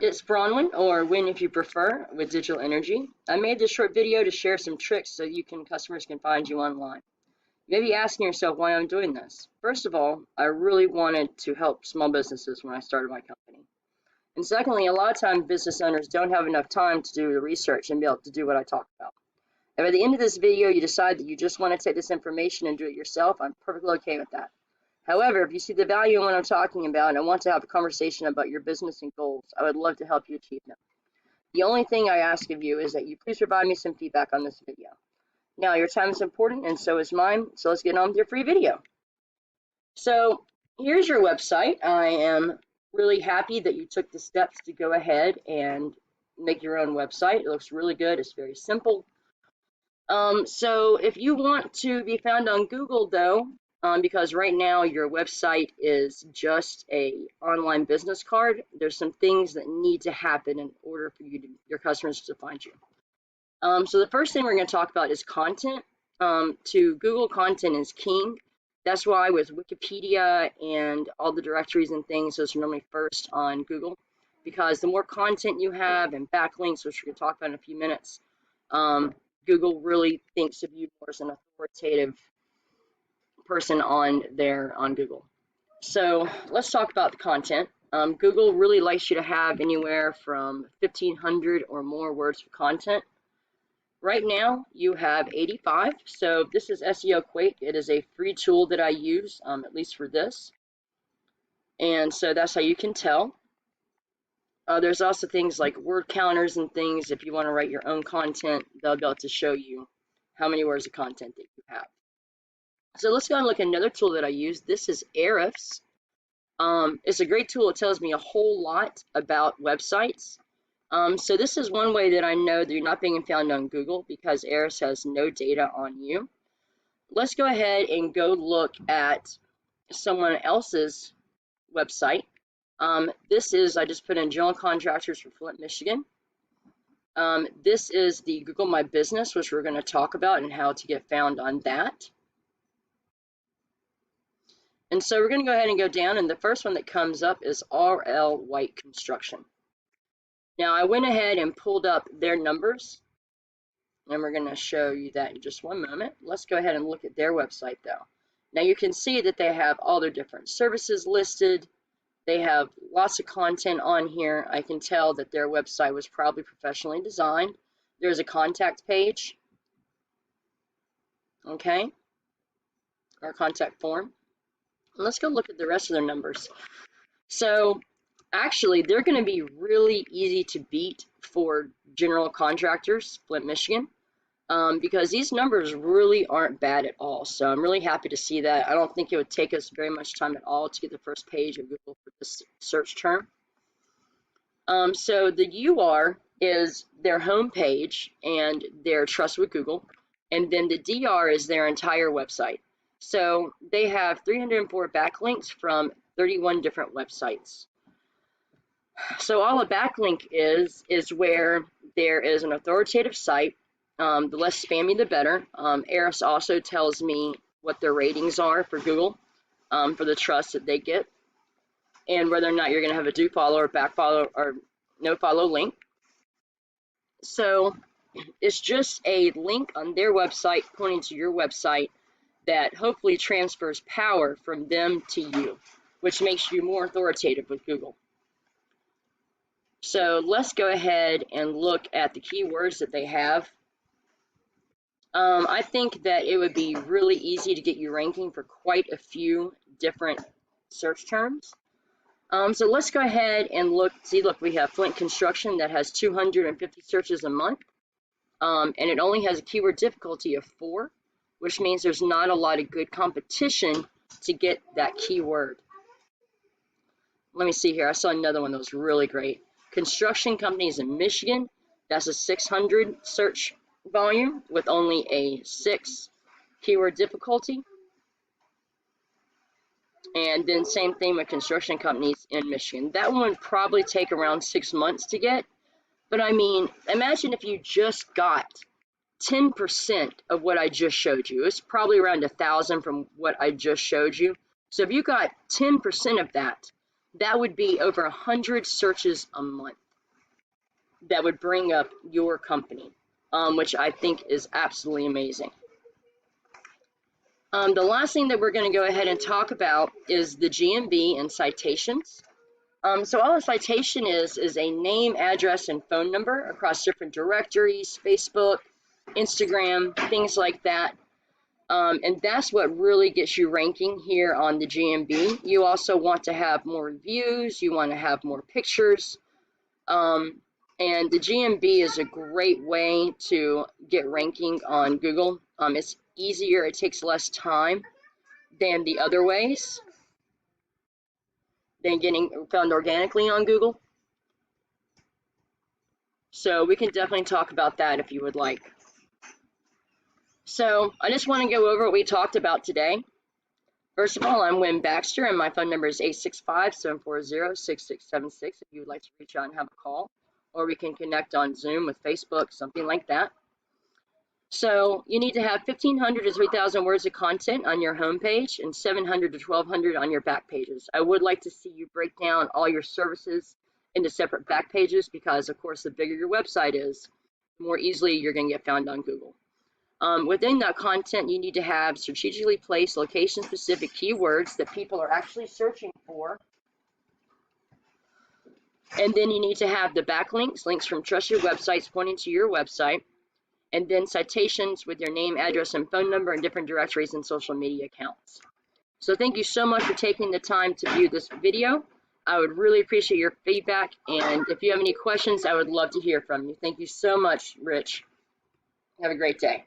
It's Bronwyn, or Win if you prefer, with Digital Energy. I made this short video to share some tricks so customers can find you online. You may be asking yourself why I'm doing this. First of all, I really wanted to help small businesses when I started my company. And secondly, a lot of times business owners don't have enough time to do the research and be able to do what I talk about. If at the end of this video you decide that you just want to take this information and do it yourself, I'm perfectly okay with that. However, if you see the value in what I'm talking about and want to have a conversation about your business and goals, I would love to help you achieve them. The only thing I ask of you is that you please provide me some feedback on this video. Now, your time is important and so is mine, so let's get on with your free video. So here's your website. I am really happy that you took the steps to go ahead and make your own website. It looks really good. It's very simple. So if you want to be found on Google, though, because right now your website is just a online business card, there's some things that need to happen in order for your customers to find you. So the first thing we're going to talk about is content. To Google, content is king. That's why with Wikipedia and all the directories and things, those are normally first on Google, because the more content you have and backlinks, which we're going to talk about in a few minutes, Google really thinks of you more as an authoritative person on Google. So let's talk about the content. Google really likes you to have anywhere from 1,500 or more words of content. Right now you have 85. So this is SEO Quake. It is a free tool that I use, at least for this. And so that's how you can tell. There's also things like word counters and things. If you want to write your own content, they'll be able to show you how many words of content that you have. So let's go and look at another tool that I use. This is Ahrefs. It's a great tool. It tells me a whole lot about websites. So this is one way that I know that you're not being found on Google, because Ahrefs has no data on you. Let's go ahead and go look at someone else's website. This is, I just put in general contractors for Flint, Michigan. This is the Google My Business, which we're going to talk about and how to get found on that. And so we're going to go ahead and go down, and the first one that comes up is RL White Construction. Now I went ahead and pulled up their numbers, and we're going to show you that in just one moment. Let's go ahead and look at their website though. Now you can see that they have all their different services listed. They have lots of content on here. I can tell that their website was probably professionally designed. There's a contact page, okay, or contact form. Let's go look at the rest of their numbers. So actually, they're going to be really easy to beat for general contractors, Flint, Michigan, because these numbers really aren't bad at all. So I'm really happy to see that. I don't think it would take us very much time at all to get the first page of Google for this search term. So the UR is their home page and their trust with Google, and then the DR is their entire website. So they have 304 backlinks from 31 different websites. So all a backlink is where there is an authoritative site. The less spammy, the better. Ahrefs also tells me what their ratings are for Google, for the trust that they get, and whether or not you're going to have a do follow or back follow or no follow link. So it's just a link on their website pointing to your website that hopefully transfers power from them to you, which makes you more authoritative with Google. So let's go ahead and look at the keywords that they have. I think that it would be really easy to get you ranking for quite a few different search terms. So let's go ahead and look. We have Flint Construction that has 250 searches a month, and it only has a keyword difficulty of 4, which means there's not a lot of good competition to get that keyword. Let me see here. I saw another one that was really great. Construction companies in Michigan. That's a 600 search volume with only a 6 keyword difficulty. And then same thing with construction companies in Michigan. That one would probably take around 6 months to get. But I mean, imagine if you just got 10% of what I just showed you. It's probably around 1,000 from what I just showed you. So if you got 10% of that, that would be over 100 searches a month. that would bring up your company, which I think is absolutely amazing. The last thing that we're going to go ahead and talk about is the GMB and citations. So all a citation is a name, address, and phone number across different directories, Facebook, Instagram, things like that. And that's what really gets you ranking here on the GMB. You also want to have more reviews, you want to have more pictures, and the GMB is a great way to get ranking on Google. It's easier, it takes less time than the other ways, than getting found organically on Google. So we can definitely talk about that if you would like. So I just want to go over what we talked about today. First of all, I'm Wynn Baxter, and my phone number is 865-740-6676 if you would like to reach out and have a call, or we can connect on Zoom with Facebook, something like that. So you need to have 1,500 to 3,000 words of content on your homepage and 700 to 1,200 on your back pages. I would like to see you break down all your services into separate back pages because, of course, the bigger your website is, the more easily you're going to get found on Google. Within that content, you need to have strategically placed location-specific keywords that people are actually searching for. And then you need to have the backlinks, links from trusted websites pointing to your website, and then citations with your name, address, and phone number and different directories and social media accounts. So thank you so much for taking the time to view this video. I would really appreciate your feedback, and if you have any questions, I would love to hear from you. Thank you so much, Rich. Have a great day.